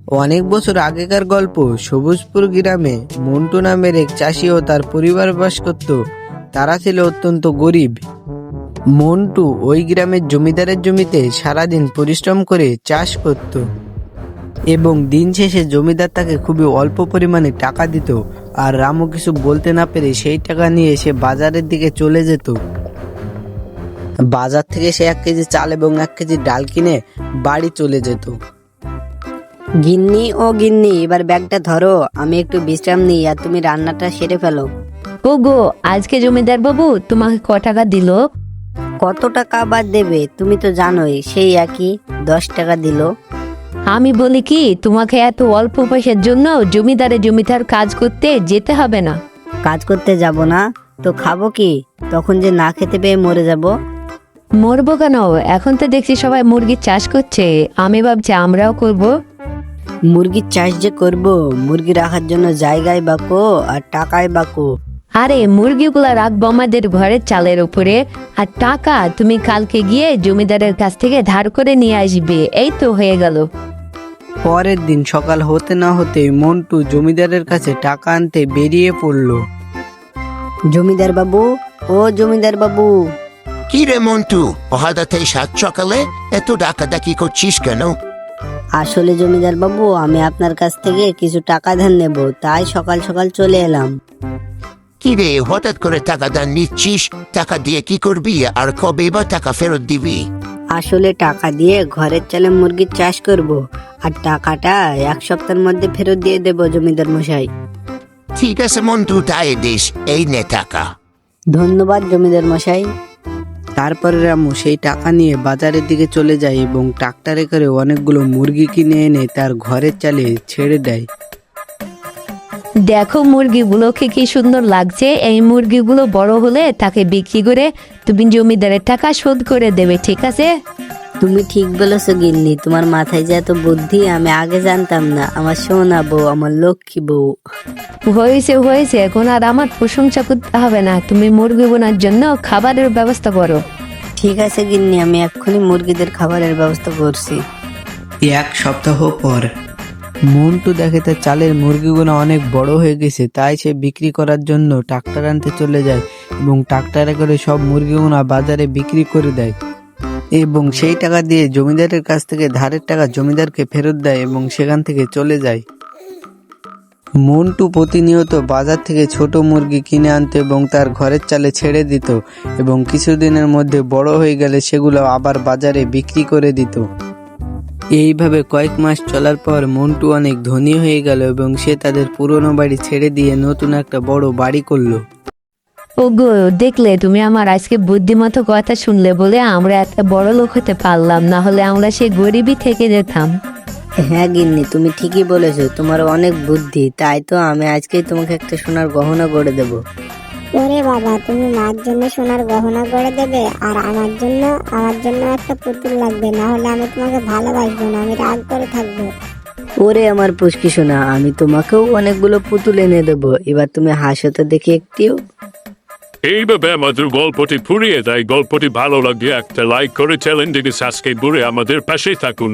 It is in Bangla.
অনেক বছর আগেকার গল্প। সবুজপুর গ্রামে মন্টু নামের এক চাষি ও তার পরিবার বাস করত। তারা ছিল অত্যন্ত গরিব। মন্টু ওই গ্রামের জমিদারের জমিতে সারাদিন পরিশ্রম করে চাষ করত এবং দিন শেষে জমিদার তাকে খুবই অল্প পরিমাণে টাকা দিত। আর রামু কিছু বলতে না পেরে সেই টাকা নিয়ে সে বাজারের দিকে চলে যেত। বাজার থেকে সে 1 কেজি চাল এবং 1 কেজি ডাল কিনে বাড়ি চলে যেত। গিন্নি ও গিন্নি, এবার ব্যাগটা ধরো, আমি একটু বিশ্রাম নিই আর তুমি রান্নাটা সেরে ফেলো। ওগো, আজকে জমিদার বাবু তোমাকে ক টাকা দিল? কত টাকা আবার দেবে? তুমি তো জানোই, সেই একই 10 টাকা দিল। আমি বলি কি, তোমাকে এত অল্প পয়সার জন্য জমিদার কাজ করতে যেতে হবে না। কাজ করতে যাব না তো খাবো কি? তখন যে না খেতে পেয়ে মরে যাব। মরবো কেন? এখন তো দেখছি সবাই মুরগির চাষ করছে, আমি ভাবছি আমরাও করব। মুরগির চাষ যে করব, মুরগি রাখার জন্য জায়গায় বাকো আর টাকায় বাকো। আরে মুরগিগুলা রাখবো আমাদের ঘরের চালের উপরে, আর টাকা তুমি কালকে গিয়ে জমিদারের কাছ থেকে ধার করে নিয়ে আসবে, এই তো হয়ে গেল। পরের দিন সকাল হতে না হতে মন্টু জমিদারের কাছে টাকা আনতে বেরিয়ে পড়ল। জমিদার বাবু, ও জমিদার বাবু। কি রে মন্টু, হঠাৎ এই সাত সকালে এত ডাকাডাকি করছিস কেন? আসলে জমিদার বাবু, আমি আপনার কাছ থেকে কিছু টাকা ধার নেব, তাই সকাল সকাল চলে এলাম। কি রে, হঠাৎ করে টাকা দান নিচ্ছিস? টাকা দিয়ে কি করবি আর কবে বা টাকা ফেরত দিবি? আসলে টাকা দিয়ে ঘরের চালে মুরগির চাষ করব, আর টাকাটা 1 সপ্তাহের মধ্যে ফেরত দিয়ে দেব জমিদার মশাই। ঠিক আছে মন্টু, তাই দিস, এই নে টাকা। ধন্যবাদ জমিদার মশাই। তারপরে রামু সেই টাকা নিয়ে বাজারের দিকে চলে যায় এবং ট্রাক্টরে করে অনেকগুলো মুরগি কিনে এনে তার ঘরের চালে ছেড়ে দেয়। দেখো মুরগিগুলোকে কি সুন্দর লাগছে, এই মুরগিগুলো বড় হলে তাকে বিক্রি করে তুমি জমিদারের টাকা শোধ করে দেবে, ঠিক আছে? তুমি ঠিক বলেছো গিন্নি, তোমার মাথায় যে এত বুদ্ধি আমি আগে জানতাম না। আমার সোনা বউ, আমার লক্ষ্মী বউ। হয়েছে, এখন আর আমার প্রশংসা করতে হবে না, তুমি মুরগি বোনার জন্য খাবারের ব্যবস্থা করো। ঠিক আছে গিন্নি, আমি এক্ষুনি মুরগিদের খাবারের ব্যবস্থা করছি। 1 সপ্তাহ পর মন্টু দেখে তার চালের মুরগিগুলো অনেক বড় হয়ে গেছে, তাই সে বিক্রি করার জন্য ট্রাক্টর আনতে চলে যায় এবং ট্রাক্টরে করে সব মুরগিগুলো বাজারে বিক্রি করে দেয় এবং সেই টাকা দিয়ে জমিদারের কাছ থেকে ধারের টাকা জমিদারকে ফেরত দেয় এবং সেখান থেকে চলে যায়। মন্টু প্রতিনিয়ত বাজার থেকে ছোট মুরগি কিনে আনতো এবং তার ঘরের চালে ছেড়ে দিত এবং কিছুদিনের মধ্যে বড় হয়ে গেলে সেগুলো আবার বাজারে বিক্রি করে দিত। এইভাবে কয়েক মাস চলার পর মন্টু অনেক ধনী হয়ে গেল এবং সে তাদের পুরনো বাড়ি ছেড়ে দিয়ে নতুন একটা বড় বাড়ি করলো। ওগো, দেখলে তুমি আমার আজকে বুদ্ধিমতো কথা শুনলে বলে আমরা এত বড় লোক হতে পারলাম, না হলে আমরা সেই গরিবই থেকে যেতাম। হ্যাঁ গিন্নি, তুমি ঠিকই বলেছো, তোমার অনেক বুদ্ধি, তাই তো আমি আজকেই তোমাকে একটা সোনার গহনা গড়ে দেব। ওরে বাবা, তুমি মার জন্য সোনার গহনা গড়ে দেবে আর আমার জন্য একটা পুতুল লাগবে, না হলে আমি তোমাকে ভালোবাসবো না, আমি রাগ করে থাকবো। ওরে আমার পুষ্কি সোনা, আমি তোমাকেও অনেকগুলো পুতুল এনে দেবো। এবার তুমি হাসো তো দেখি একটিও। এইভাবে আমাদের গল্পটি ফুরিয়ে দেয়। গল্পটি ভালো লাগলে একটা লাইক করে চ্যানেলটিকে সাবস্ক্রাইব করে আমাদের পাশে থাকুন।